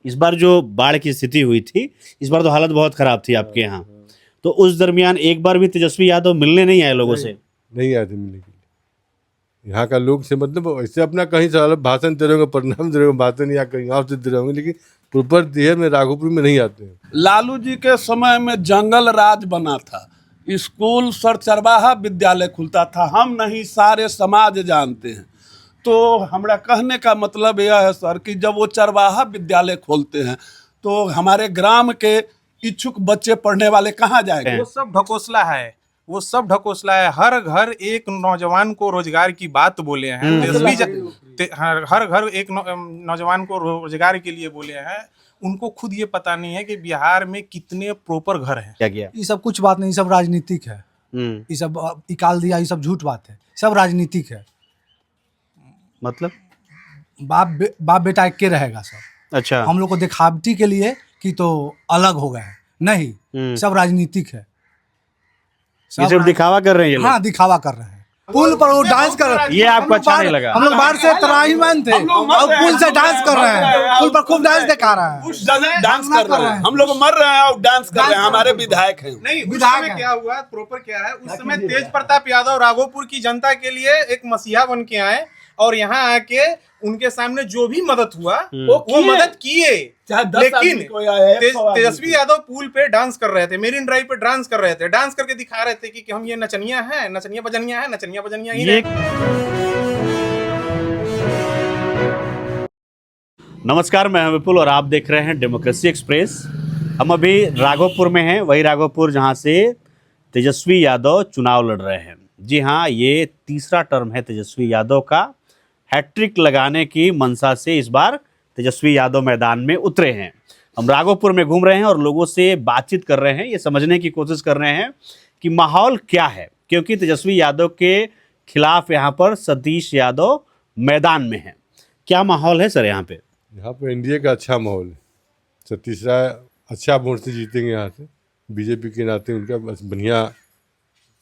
इस बार जो बाढ़ की स्थिति हुई थी, इस बार तो हालत बहुत खराब थी आपके यहाँ। तो उस दरमियान एक बार भी तेजस्वी यादव मिलने नहीं आए लोगों से? नहीं आए थे मिलने के लिए। यहाँ का लोग से मतलब ऐसे अपना कहीं से भाषण दे रहे होंगे, प्रणाम दे रहे होंगे, भाषण या कहीं और से दे रहे होंगे, लेकिन प्रॉपर देह में राघोपुर में नहीं आते हैं। लालू जी के समय में जंगल राज बना था, स्कूल सर चरवाहा विद्यालय खुलता था, हम नहीं सारे समाज जानते हैं। तो हमारा कहने का मतलब यह है सर कि जब वो चरवाहा विद्यालय खोलते हैं तो हमारे ग्राम के इच्छुक बच्चे पढ़ने वाले कहाँ जाएंगे? वो सब ढकोसला है, वो सब ढकोसला है। हर घर एक नौजवान को रोजगार की बात बोले हैं हर घर एक नौजवान को रोजगार के लिए बोले हैं। उनको खुद ये पता नहीं है कि बिहार में कितने प्रॉपर घर हैं। क्या किया? ये सब कुछ बात नहीं, सब राजनीतिक है। ये सब निकाल दिया, ये सब झूठ बात है, सब राजनीतिक है। मतलब बाप बेटा एक के रहेगा सब। अच्छा, हम लोग को दिखावटी के लिए कि तो अलग हो गए हैं, नहीं, सब राजनीतिक है। ये सिर्फ दिखावा कर रहे हैं ये लोग। हाँ, दिखावा कर रहे हैं। पुल पर वो डांस कर रहे हैं। ये आपको अच्छा नहीं लगा? हम लोग बाहर से तराईमैन थे और पुल से डांस कर रहे हैं, पुल पर खूब डांस दिखा रहे हैं। डांस कर रहे हैं, हम लोग मर रहे हैं और डांस कर रहे हैं, हमारे विधायक हैं। नहीं, उस समय क्या हुआ, प्रॉपर क्या है, उस समय तेज प्रताप यादव राघोपुर की जनता के लिए एक मसीहा बन के आए और यहाँ आके उनके सामने जो भी मदद हुआ वो मदद किए। लेकिन तेजस्वी यादव पुल पे डांस कर रहे थे, मेरिन ड्राइव पे डांस कर रहे थे, डांस करके दिखा रहे थे कि हम ये नचनिया है, नचनिया बजनिया ही है। नमस्कार, मैं हूं विपुल और आप देख रहे हैं डेमोक्रेसी एक्सप्रेस। हम अभी राघोपुर में हैं, वही राघोपुर जहां से तेजस्वी यादव चुनाव लड़ रहे हैं। जी हाँ, ये तीसरा टर्म है तेजस्वी यादव का। हैट्रिक लगाने की मंशा से इस बार तेजस्वी यादव मैदान में उतरे हैं। हम राघोपुर में घूम रहे हैं और लोगों से बातचीत कर रहे हैं, ये समझने की कोशिश कर रहे हैं कि माहौल क्या है, क्योंकि तेजस्वी यादव के खिलाफ यहाँ पर सतीश यादव मैदान में हैं। क्या माहौल है सर यहाँ पे? यहाँ पर एनडीए का अच्छा माहौल है। सतीश राय अच्छा वोट से जीतेंगे यहाँ से, बीजेपी के नाते उनका बस बढ़िया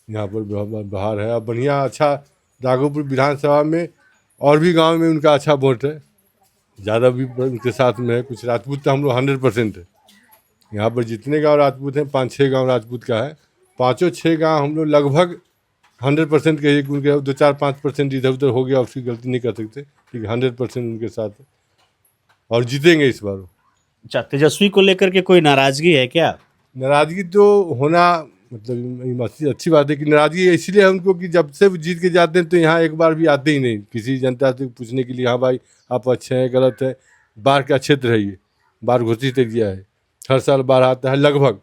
यहाँ पर बाहर है। और बढ़िया अच्छा राघोपुर विधानसभा में और भी गांव में उनका अच्छा वोट है, ज़्यादा भी उनके साथ में है। कुछ राजपूत तो हम लोग 100% है। यहाँ पर जितने गांव राजपूत हैं, 5-6 गांव राजपूत का है। 5-6 गांव हम लोग लगभग 100% कहिए कि उनके 2-4-5% इधर उधर हो गया, उसकी गलती नहीं कर सकते, ठीक है। 100% उनके साथ है और जीतेंगे इस बार। अच्छा, तेजस्वी को लेकर के कोई नाराजगी है क्या? नाराज़गी तो होना मतलब अच्छी बात है कि नाराज़गी इसलिए है उनको कि जब से वो जीत के जाते हैं तो यहाँ एक बार भी आते ही नहीं किसी जनता से पूछने के लिए, हाँ भाई आप अच्छे हैं गलत है। बाढ़ का क्षेत्र है, ये बाढ़ घोषित एरिया है, हर साल बाढ़ आता है लगभग।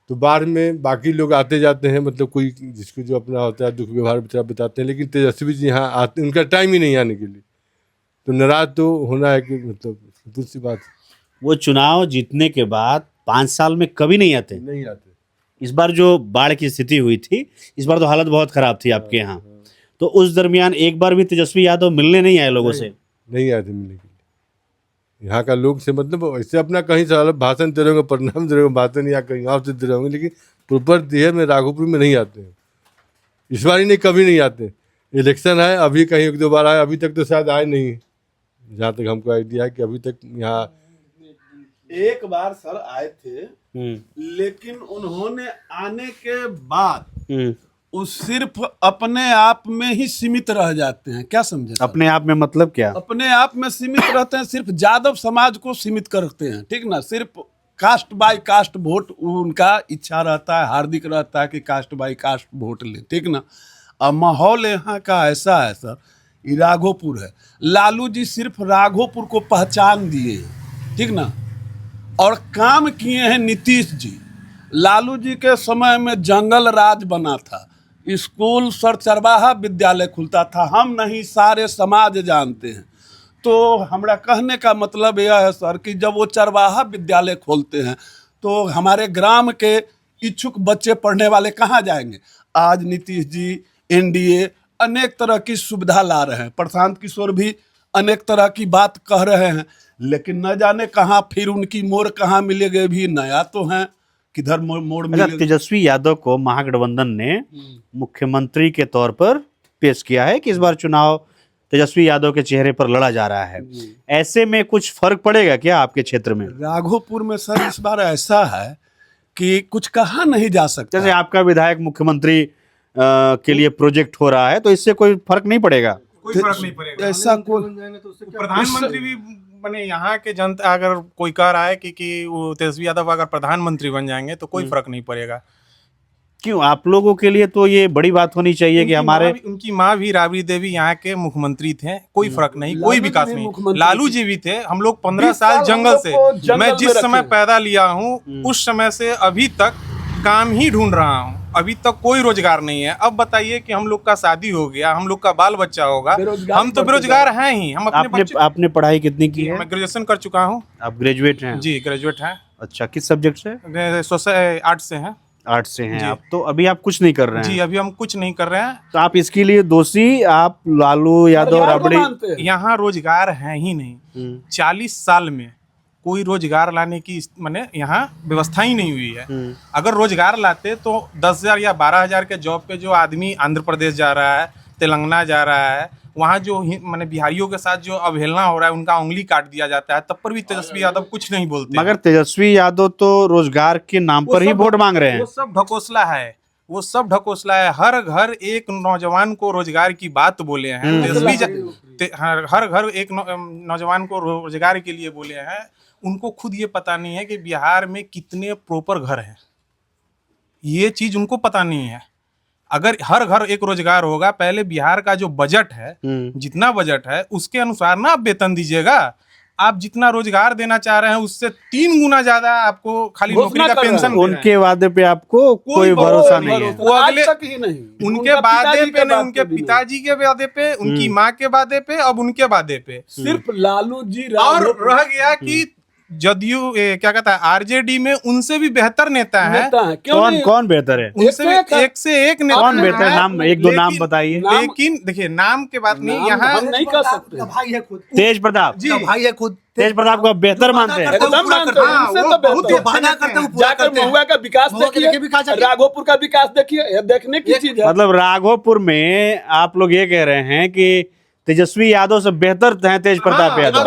तो बाढ़ में बाकी लोग आते जाते हैं, मतलब कोई जिसको जो अपना होता है दुख व्यवहार बताते हैं, लेकिन तेजस्वी जी यहाँ आते, उनका टाइम ही नहीं आने के लिए। तो नाराज़ तो होना है कि मतलब दूसरी बात। वो चुनाव जीतने के बाद 5 साल में कभी नहीं आते? नहीं आते। इस बार जो बाढ़ की स्थिति हुई थी, इस बार तो हालत बहुत खराब थी आपके यहाँ। तो उस दरमियान एक बार भी तेजस्वी यादव मिलने नहीं आए लोगों से? नहीं आए थे मिलने के लिए। यहाँ का लोग से मतलब ऐसे अपना कहीं से भाषण दे रहे होंगे, प्रणाम दे रहे होंगे, भाषण या कहीं और से दे रहे होंगे, लेकिन प्रॉपर देह में राघोपुर में नहीं आते हैं। इस बार ही नहीं, कभी नहीं आते। इलेक्शन है, अभी कहीं 1-2 बार आए, अभी तक तो शायद आए नहीं, जहाँ तक हमको आइडिया है कि अभी तक यहाँ एक बार सर आए थे, लेकिन उन्होंने आने के बाद वो सिर्फ अपने आप में ही सीमित रह जाते हैं। क्या समझे? अपने आप में मतलब क्या? अपने आप में सीमित रहते हैं, सिर्फ यादव समाज को सीमित करते हैं, ठीक ना। सिर्फ कास्ट बाय कास्ट वोट उनका इच्छा रहता है, हार्दिक रहता है कि कास्ट बाय कास्ट वोट ले, ठीक ना। अब माहौल यहाँ का ऐसा है सर, ये राघोपुर है। लालू जी सिर्फ राघोपुर को पहचान दिए हैं, ठीक ना, और काम किए हैं नीतीश जी। लालू जी के समय में जंगल राज बना था, स्कूल सर चरवाहा विद्यालय खुलता था, हम नहीं सारे समाज जानते हैं। तो हमारा कहने का मतलब यह है सर कि जब वो चरवाहा विद्यालय खोलते हैं तो हमारे ग्राम के इच्छुक बच्चे पढ़ने वाले कहाँ जाएंगे? आज नीतीश जी एनडीए अनेक तरह की सुविधा ला रहे हैं, प्रशांत किशोर भी अनेक तरह की बात कह रहे हैं, लेकिन न जाने कहाँ फिर उनकी मोड़ कहाँ मिलेगी। भी नया तो हैं, किधर मोड़ मिलेगा। तेजस्वी यादव को महागठबंधन ने मुख्यमंत्री के तौर पर पेश किया है कि इस बार चुनाव तेजस्वी यादव के चेहरे पर लड़ा जा रहा है। ऐसे में कुछ फर्क पड़ेगा क्या आपके क्षेत्र में? राघोपुर में सर इस बार ऐसा है कि कुछ कहा नहीं जा सकता। जैसे आपका विधायक मुख्यमंत्री के लिए प्रोजेक्ट हो रहा है, तो इससे कोई फर्क नहीं पड़ेगा? कोई फर्क नहीं पड़ेगा। ऐसा कोई प्रधानमंत्री भी बने, यहाँ के जनता अगर कोई कह रहा है कि वो तेजस्वी यादव अगर प्रधानमंत्री बन जाएंगे तो कोई फर्क नहीं पड़ेगा। क्यों? आप लोगों के लिए तो ये बड़ी बात होनी चाहिए कि हमारे उनकी माँ भी राबड़ी देवी यहाँ के मुख्यमंत्री थे, कोई फर्क नहीं, कोई विकास नहीं। लालू जी भी थे। हम लोग 15 साल जंगल से, मैं जिस समय पैदा लिया हूँ उस समय से अभी तक काम ही ढूंढ रहा हूँ, अभी तक कोई रोजगार नहीं है। अब बताइए कि हम लोग का शादी हो गया, हम लोग का बाल बच्चा होगा, हम तो बेरोजगार हैं ही। हम अपने आपने पढ़ाई कितनी की है? मैं ग्रेजुएशन कर चुका हूँ। आप ग्रेजुएट हैं? जी ग्रेजुएट हैं। अच्छा, किस सब्जेक्ट से? सोशल आर्ट से हैं। आर्ट से हैं आप, तो अभी आप कुछ नहीं कर रहे हैं? जी अभी हम कुछ नहीं कर रहे हैं। तो आप इसके लिए दोषी आप लालू यादव राबड़ी? यहाँ रोजगार है ही नहीं। 40 साल में कोई रोजगार लाने की माने यहाँ व्यवस्था ही नहीं हुई है। अगर रोजगार लाते तो 10,000 या 12,000 के जॉब पे जो आदमी आंध्र प्रदेश जा रहा है, तेलंगाना जा रहा है, वहाँ जो माने बिहारियों के साथ जो अवहेलना हो रहा है, उनका उंगली काट दिया जाता है, तब पर भी तेजस्वी यादव कुछ नहीं बोलते। मगर तेजस्वी यादव तो रोजगार के नाम पर ही वोट मांग रहे हैं। वो सब ढकोसला है, वो सब ढकोसला है। हर घर एक नौजवान को रोजगार की बात बोले हैं तेजस्वी। हर घर एक नौजवान को रोजगार के लिए बोले हैं। उनको खुद ये पता नहीं है कि बिहार में कितने प्रॉपर घर हैं, ये चीज उनको पता नहीं है। अगर हर घर एक रोजगार होगा, पहले बिहार का जो बजट है, जितना बजट है उसके अनुसार ना आप वेतन दीजिएगा। आप जितना रोजगार देना चाह रहे हैं उससे 3 गुना ज्यादा आपको खाली नौकरी का पेंशन। उनके वादे पे आपको कोई भरोसा नहीं है? वो अगले तक ही नहीं, उनके वादे पे नहीं, उनके पिताजी के वादे पे, उनकी माँ के वादे पे, अब उनके वादे पे सिर्फ लालू जी और रह गया कि जदयू क्या कहता है आरजेडी में उनसे भी बेहतर नेता है। कौन बेहतर है? उनसे भी एक से एक नेता। कौन बेहतर है? नाम एक दो नाम बताइए। लेकिन देखिए नाम के बात नहीं, यहाँ हम नहीं कर सकते। भाई है खुद, तेज प्रताप जी भाई है खुद, तेज प्रताप को बेहतर मानते हैं? एकदम मानते हैं, उनसे तो बेहतर। जाकर महुआ का विकास देखिए, राघोपुर का विकास देखिए, ये देखने की चीज है। मतलब राघोपुर में आप लोग ये कह रहे हैं कि तेजस्वी यादव से बेहतर हैं तेज प्रताप यादव?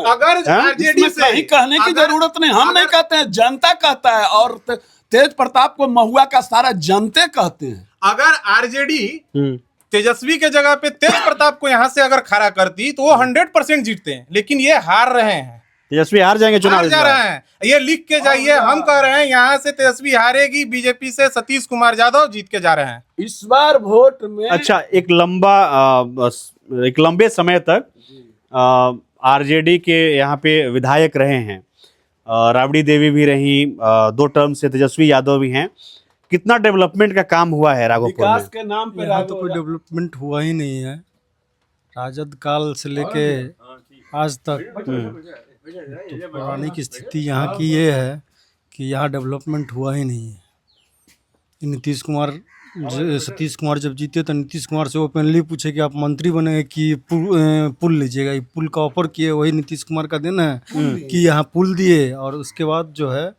अगर आरजेडी से कहीं कहने की जरूरत नहीं, हम नहीं कहते हैं, जनता कहता है। और तेज प्रताप को महुआ का सारा जनते कहते हैं। अगर आरजेडी तेजस्वी के जगह पे तेज प्रताप को यहाँ से अगर खड़ा करती तो वो 100% जीतते हैं, लेकिन ये हार रहे हैं। तेजस्वी हार जाएंगे चुनाव? हार जा रहे हैं, ये लिख के जाइए। हम कह रहे हैं यहाँ से तेजस्वी हारेगी, बीजेपी से सतीश कुमार यादव जीत के जा रहे हैं इस बार वोट में। अच्छा, एक लंबे समय तक आरजेडी के यहाँ पे विधायक रहे हैं, राबड़ी देवी भी रही, 2 टर्म से तेजस्वी यादव भी हैं। कितना डेवलपमेंट का काम हुआ है राघोपुर में? विकास के नाम पे यहाँ तो कोई डेवलपमेंट हुआ ही नहीं है। राजद काल से लेके आज तक तो पुरानी की स्थिति यहाँ की ये है कि यहाँ डेवलपमेंट हुआ ही नहीं है। सतीश कुमार जब जीते तो नीतीश कुमार से ओपनली पूछे कि आप मंत्री बने कि पुल लीजिएगा। ये पुल का ऑफर किए, वही नीतीश कुमार का देना है कि यहाँ पुल दिए। और उसके बाद जो है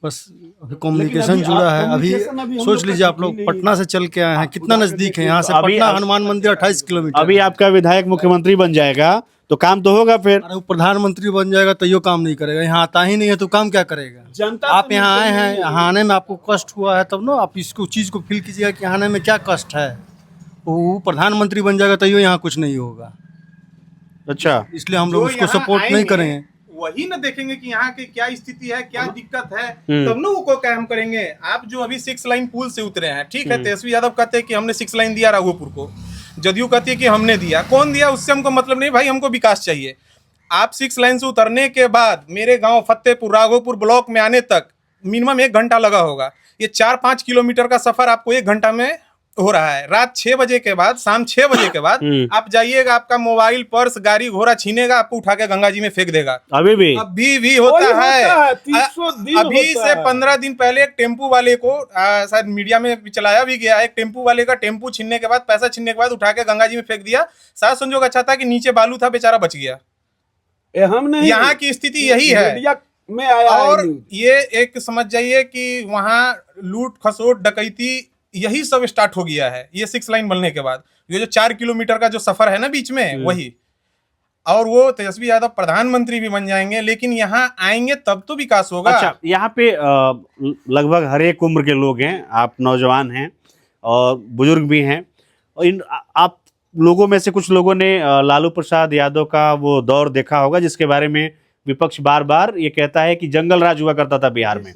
बस अभी कम्युनिकेशन जुड़ा है। अभी सोच लीजिए आप लोग पटना से चल के आए हैं, कितना नजदीक है यहाँ से पटना। हनुमान मंदिर 28 किलोमीटर। अभी आपका विधायक मुख्यमंत्री बन जाएगा तो काम तो होगा फिर? अरे वो प्रधानमंत्री बन जाएगा तो यो काम नहीं करेगा, यहाँ आता ही नहीं है तो काम क्या करेगा? जनता आप यहाँ आए हैं, यहाँ आने में आपको कष्ट हुआ है तब ना आप इसको चीज़ को फील कीजिएगा कि आने में क्या कष्ट है। वो प्रधानमंत्री बन जाएगा तो यो यहाँ कुछ नहीं होगा। अच्छा, इसलिए हम लोग उसको सपोर्ट नहीं करेंगे। वही ना देखेंगे कि यहाँ की क्या स्थिति है, क्या दिक्कत है, तब ना वो काम करेंगे। आप जो अभी 6 लाइन पुल से उतरे हैं, ठीक है, तेजस्वी यादव कहते हैं कि हमने 6 लाइन दिया राघोपुर को, जदयू कहती है कि हमने दिया। कौन दिया उससे हमको मतलब नहीं भाई, हमको विकास चाहिए। आप 6 लाइन से उतरने के बाद मेरे गांव फतेहपुर राघोपुर ब्लॉक में आने तक मिनिमम 1 घंटा लगा होगा। ये 4-5 किलोमीटर का सफर आपको 1 घंटा में हो रहा है। रात 6 बजे के बाद, शाम 6 बजे के बाद आप जाइएगा, आपका मोबाइल, पर्स, गाड़ी घोड़ा छीनेगा, आपको उठा के गंगा जी में फेंक देगा। अभी भी होता है। अभी से 15 दिन पहले एक टेम्पू वाले को शायद मीडिया में चलाया भी गया, एक टेम्पू वाले का टेम्पू छीनने के बाद, पैसा छीनने के बाद उठा के गंगा जी में फेंक दिया। साथ संजोग अच्छा था कि नीचे बालू था, बेचारा बच गया। यहाँ की स्थिति यही है। में आया और ये एक समझ जाइए कि वहाँ लूट खसोट डकैती यही सब स्टार्ट हो गया है ये 6 लाइन बनने के बाद। ये जो 4 किलोमीटर का जो सफर है ना बीच में, वही। और वो तेजस्वी यादव प्रधानमंत्री भी बन जाएंगे, लेकिन यहाँ आएंगे तब तो विकास होगा। अच्छा, यहाँ पे लगभग हर एक उम्र के लोग हैं, आप नौजवान हैं और बुजुर्ग भी हैं, और आप लोगों में से कुछ लोगों ने लालू प्रसाद यादव का वो दौर देखा होगा जिसके बारे में विपक्ष बार बार ये कहता है कि जंगल राज हुआ करता था बिहार में।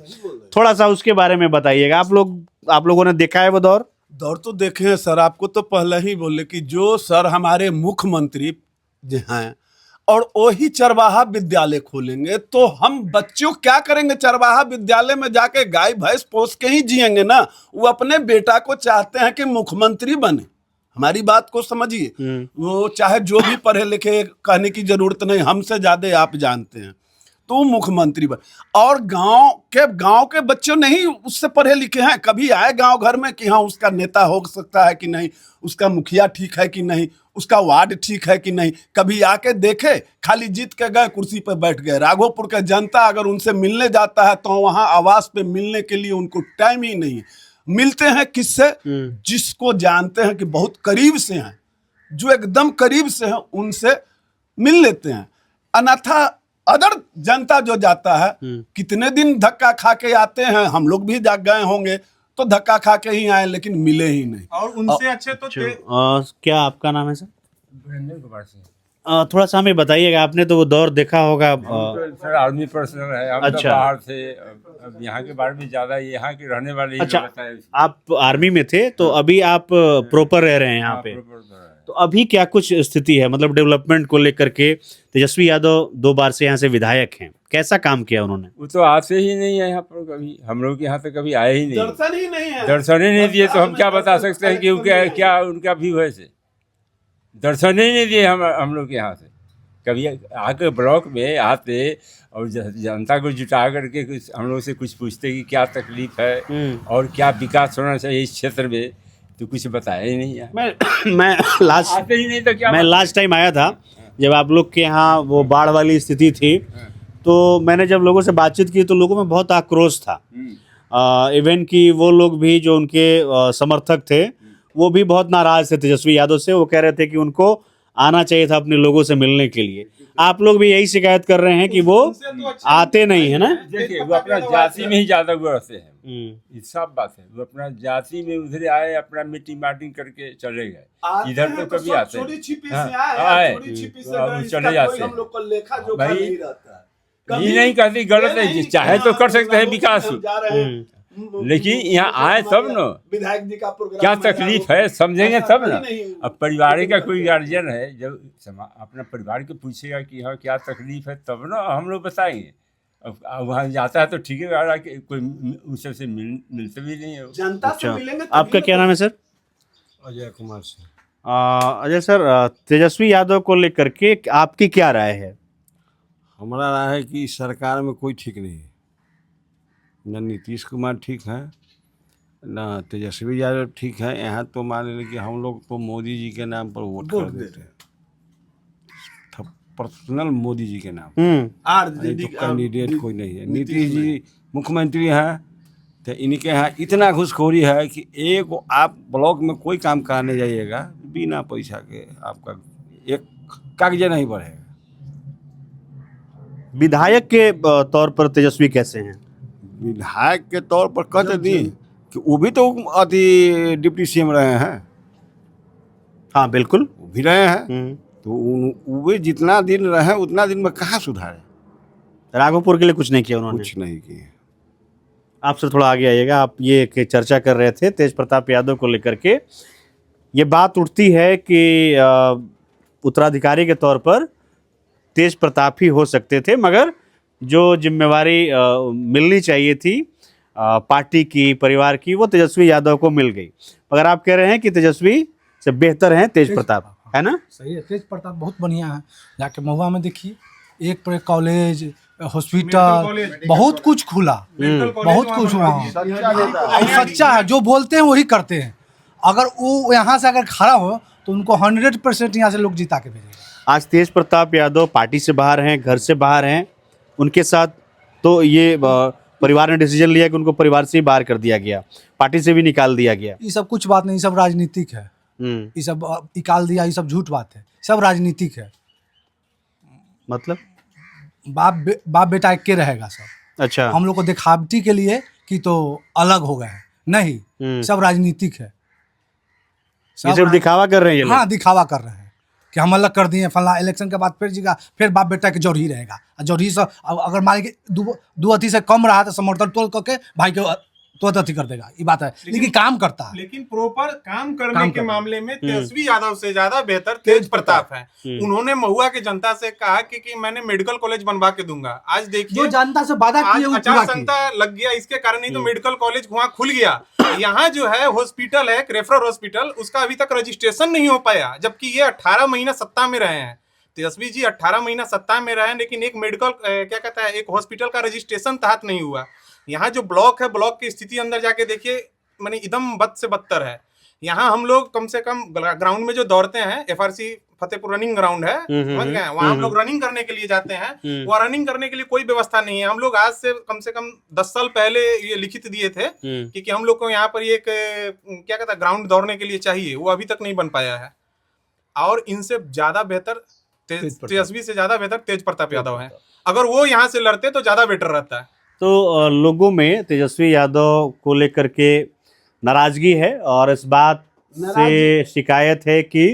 थोड़ा सा उसके बारे में बताइएगा। आप लोगों ने देखा है वो दौर? दौर तो देखे हैं सर, आपको तो पहले ही बोले कि जो सर हमारे मुख्यमंत्री जो हैं और वही चरवाहा विद्यालय खोलेंगे तो हम बच्चों क्या करेंगे? चरवाहा विद्यालय में जाके गाय भैंस पोस के ही जिएंगे ना। वो अपने बेटा को चाहते हैं कि मुख्यमंत्री बने। हमारी बात को समझिए। वो चाहे जो भी पढ़े लिखे, कहने की जरूरत नहीं, हमसे ज्यादा आप जानते हैं, तो मुख्यमंत्री बन। और गांव के बच्चे नहीं उससे पढ़े लिखे हैं, कभी आए गांव घर में कि हाँ उसका नेता हो सकता है कि नहीं, उसका मुखिया ठीक है कि नहीं, उसका वार्ड ठीक है कि नहीं, कभी आके देखे? खाली जीत के गए, कुर्सी पर बैठ गए। राघोपुर का जनता अगर उनसे मिलने जाता है तो वहां आवास पे मिलने के लिए उनको टाइम ही नहीं है। मिलते हैं किससे? जिसको जानते हैं कि बहुत करीब से हैं, जो एकदम करीब से हैं, उनसे मिल लेते हैं। अन्यथा अदर जनता जो जाता है, कितने दिन धक्का खा के आते हैं, हम लोग भी जाग गए होंगे, तो धक्का खा के ही आए लेकिन मिले ही नहीं। और उनसे अच्छे तो क्या आपका नाम है सर? वीरेंद्र कुमार सिंह। थोड़ा सा हमें बताइएगा, आपने तो वो दौर देखा होगा। सर आर्मी पर्सनल है, हम तो अच्छा। बाहर थे, अब यहाँ के बारे में ज्यादा यहाँ के रहने वाले ही अच्छा, बताए। आप आर्मी में थे तो अभी आप प्रॉपर रह रहे हैं यहाँ पे, तो अभी क्या कुछ स्थिति है, मतलब डेवलपमेंट को लेकर के? तेजस्वी यादव 2 बार से यहाँ से विधायक हैं, कैसा काम किया उन्होंने? वो तो आते ही नहीं है यहाँ पर, कभी हम लोग यहाँ तो कभी आए ही नहीं, दर्शन ही नहीं है। दर्शन ही नहीं दिए, तो हम क्या बता सकते हैं कि क्या उनका व्यू है से? दर्शन ही नहीं दिए हम लोग यहाँ से। कभी आके ब्लॉक में आते और जनता को जुटा करके कुछ हम लोग से कुछ पूछते कि क्या तकलीफ है और क्या विकास होना चाहिए इस क्षेत्र में, तो कुछ बताया ही नहीं है। मैं आते ही नहीं तो क्या मैं लास्ट टाइम आया था जब आप लोग के यहाँ वो बाढ़ वाली स्थिति थी, तो मैंने जब लोगों से बातचीत की तो लोगों में बहुत आक्रोश था। इवन कि वो लोग भी जो उनके समर्थक थे वो भी बहुत नाराज थे तेजस्वी यादव से। वो कह रहे थे कि उनको आना चाहिए था अपने लोगों से मिलने के लिए। आप लोग भी यही शिकायत कर रहे हैं कि वो आते नहीं है ना? देखिए वो अपना जाति में ही ज्यादा वो रहते हैं, ये सब बात है। वो अपना जाति में उधर आए, अपना मीटिंग मार्टिंग करके चले गए, इधर तो कभी आते आए चले जाते हैं। भाई ये नहीं कहती गलत है, चाहे तो कर सकते हैं विकास, लेकिन यहाँ आए तब न विधायक जी का प्रोग्राम क्या तकलीफ है समझेंगे तब ना। अब परिवार का कोई गार्जियन है, जब अपना परिवार को पूछेगा कि हाँ क्या तकलीफ है, तब ना हम लोग बताएंगे। अब वहाँ जाता है तो ठीक है, कोई उससे मिलते भी नहीं है। जनता से मिलेंगे। आपका क्या नाम है सर? अजय कुमार सिंह। अजय सर, तेजस्वी यादव को लेकर के आपकी क्या राय है? हमारा राय है कि सरकार में कोई ठीक नहीं है, न नीतीश कुमार ठीक है, न तेजस्वी यादव ठीक है। यहाँ तो मान लीजिए कि हम लोग तो मोदी जी के नाम पर वोट कर देते हैं, पर्सनल मोदी जी के नाम। तो कैंडिडेट कोई नहीं है। नीतीश जी मुख्यमंत्री हैं तो इनके यहाँ इतना घूसखोरी है कि एक आप ब्लॉक में कोई काम कराने जाइएगा बिना पैसा के आपका एक कागज नहीं बढ़ेगा। विधायक के तौर पर तेजस्वी कैसे हैं? विधायक के तौर पर कहते दी कि वो भी तो अति डिप्टी सीएम रहे हैं। हाँ बिल्कुल, वो भी रहे हैं, तो वो जितना दिन रहे उतना दिन में कहाँ सुधारे? राघोपुर के लिए कुछ नहीं किया उन्होंने? कुछ नहीं किए। आप सर थोड़ा आगे आइएगा। आप ये चर्चा कर रहे थे तेज प्रताप यादव को लेकर के। ये बात उठती है कि उत्तराधिकारी के तौर पर तेज प्रताप ही हो सकते थे, मगर जो जिम्मेवारी मिलनी चाहिए थी पार्टी की, परिवार की, वो तेजस्वी यादव को मिल गई। मगर आप कह रहे हैं कि तेजस्वी से बेहतर हैं तेज प्रताप, है ना? सही है, तेज प्रताप बहुत बढ़िया है। जाके महुआ में देखिए, एक पर एक कॉलेज, हॉस्पिटल, बहुत कुछ खुला, बहुत कुछ वहाँ। सच्चा है, जो बोलते हैं वही करते हैं। अगर वो यहाँ से अगर खड़ा हो तो उनको 100% यहाँ से लोग जिता के भेजेंगे। आज तेज प्रताप यादव पार्टी से बाहर हैं, घर से बाहर हैं, उनके साथ तो ये परिवार ने डिसीजन लिया कि उनको परिवार से ही बाहर कर दिया गया, पार्टी से भी निकाल दिया गया। ये सब कुछ बात नहीं, सब राजनीतिक है। ये सब निकाल दिया, ये सब झूठ बात है, सब राजनीतिक है। मतलब बाप बेटा एक के रहेगा सब। अच्छा, हम लोग को दिखावटी के लिए कि तो अलग हो गए हैं, नहीं, सब राजनीतिक है। ये सिर्फ दिखावा कर रहे हैं ये लोग। हाँ, दिखावा कर रहे हैं कि हम अलग कर दिए, फला इलेक्शन के बाद फिर जीगा, फिर बाप बेटा के जोड़ ही रहेगा। जोड़ से अगर मान के दो अथी से कम रहा तो समर्थन तोड़ करके भाई के तो अथी कर देगा, ये बात है। लेकिन काम करता है, लेकिन प्रॉपर काम करने के मामले में तेजस्वी यादव से ज्यादा बेहतर तेज प्रताप है। उन्होंने महुआ की जनता से कहा कि मैंने मेडिकल कॉलेज बनवा के दूंगा। आज देखिए जो जनता से वादा किए वो पूरा आचार संहिता लग गया, इसके कारण ही तो मेडिकल कॉलेज वहाँ खुल गया। यहाँ जो है हॉस्पिटल है, रेफरल हॉस्पिटल, उसका अभी तक रजिस्ट्रेशन नहीं हो पाया, जबकि ये 18 महीना सत्ता में रहे हैं। तेजस्वी जी 18 महीना सत्ता में रहे, लेकिन एक मेडिकल क्या कहता है, एक हॉस्पिटल का रजिस्ट्रेशन तहत नहीं हुआ। यहाँ जो ब्लॉक है, ब्लॉक की स्थिति अंदर जाके देखिए, माने एकदम बद से बदतर है। यहाँ हम लोग कम से कम ग्राउंड में जो दौड़ते हैं, FRC फतेहपुर रनिंग ग्राउंड है, समझ गए, वहाँ हम लोग रनिंग करने के लिए जाते हैं। वहाँ रनिंग करने के लिए कोई व्यवस्था नहीं है। हम लोग आज से कम 10 साल पहले ये लिखित दिए थे कि हम लोग को यहाँ पर एक क्या कहता है ग्राउंड दौड़ने के लिए चाहिए, वो अभी तक नहीं बन पाया है। और इनसे ज्यादा बेहतर तेजस्वी से ज्यादा बेहतर तेज प्रताप यादव है। अगर वो यहाँ से लड़ते तो ज्यादा बेटर रहता है। तो लोगों में तेजस्वी यादव को लेकर के नाराजगी है और इस बात से शिकायत है कि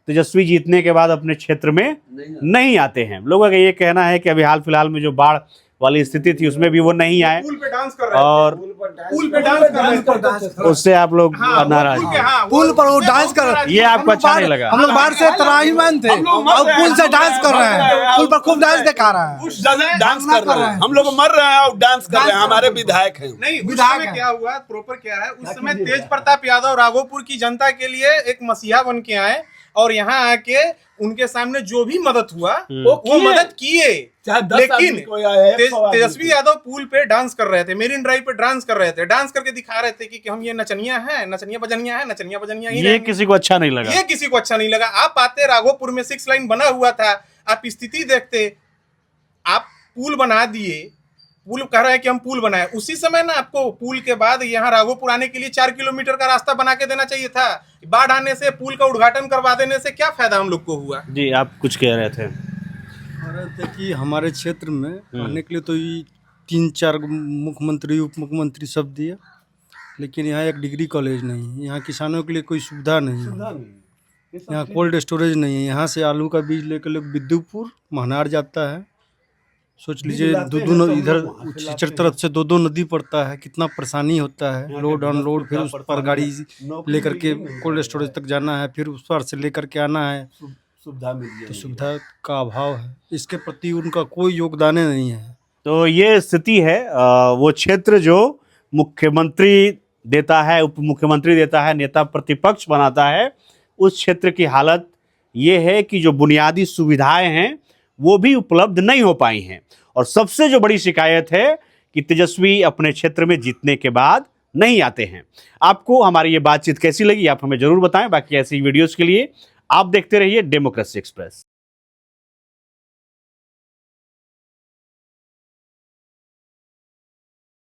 तेजस्वी जीतने के बाद अपने क्षेत्र में नहीं आते हैं। लोगों का ये कहना है कि अभी हाल फिलहाल में जो बाढ़ वाली स्थिति थी उसमें भी वो नहीं आए पुल पे डांस कर रहे और पुल पे डांस कर रहे थे। उससे आप लोग नाराज हैं। पुल पर वो डांस कर रहे हैं। ये आपको अच्छा नहीं लगा? हम लोग बाहर से त्राहीमाम थे, अब पुल से डांस कर रहे हैं, पुल पर खूब डांस दिखा रहे हैं, डांस कर रहे हैं। हम लोग मर रहे हैं और डांस कर रहे हैं, हमारे विधायक हैं। नहीं, उस समय क्या हुआ, प्रॉपर क्या है, उस समय तेज प्रताप यादव राघोपुर की जनता के लिए एक मसीहा बन के आए और यहाँ आके उनके सामने जो भी मदद हुआ वो मदद किए। लेकिन तेजस्वी यादव पुल पे डांस कर रहे थे, मेरिन ड्राइव पे डांस कर रहे थे, डांस करके दिखा रहे थे कि हम ये नचनिया हैं, नचनिया बजनिया ही ये किसी को अच्छा नहीं लगा। ये किसी को अच्छा नहीं लगा। आप आते, राघोपुर में 6 लाइन बना हुआ था, आप स्थिति देखते, आप पुल बना दिए, पुल कह रहा है कि हम पुल बनाए। उसी समय ना आपको पुल के बाद यहाँ राघोपुर आने के लिए 4 किलोमीटर का रास्ता बना के देना चाहिए था। बाढ़ आने से पुल का उद्घाटन करवा देने से क्या फायदा हम लोग को हुआ? जी, आप कुछ कह रहे थे। कि हमारे क्षेत्र में आने के लिए तो ये 3-4 मुख्यमंत्री उप मुख्यमंत्री सब दिए, लेकिन यहाँ एक डिग्री कॉलेज नहीं है, यहाँ किसानों के लिए कोई सुविधा नहीं है, यहाँ कोल्ड स्टोरेज नहीं है। यहाँ से आलू का बीज लेकर लोग विद्युपुर महनार जाता है। सोच लीजिए, दो इधर चर तरफ से 2 नदी पड़ता है, कितना परेशानी होता है, लोड अनलोड, फिर उस पर गाड़ी लेकर के कोल्ड स्टोरेज तक जाना है, फिर उस पर से लेकर के आना है। तो सुविधा का अभाव है, इसके प्रति उनका कोई योगदान नहीं है। तो ये स्थिति है। वो क्षेत्र जो मुख्यमंत्री देता है, उप मुख्यमंत्री देता है, नेता प्रतिपक्ष बनाता है, उस क्षेत्र की हालत ये है कि जो बुनियादी सुविधाएं हैं वो भी उपलब्ध नहीं हो पाई हैं। और सबसे जो बड़ी शिकायत है कि तेजस्वी अपने क्षेत्र में जीतने के बाद नहीं आते हैं। आपको हमारी ये बातचीत कैसी लगी आप हमें जरूर बताएं। बाकी ऐसी वीडियोस के लिए आप देखते रहिए डेमोक्रेसी एक्सप्रेस।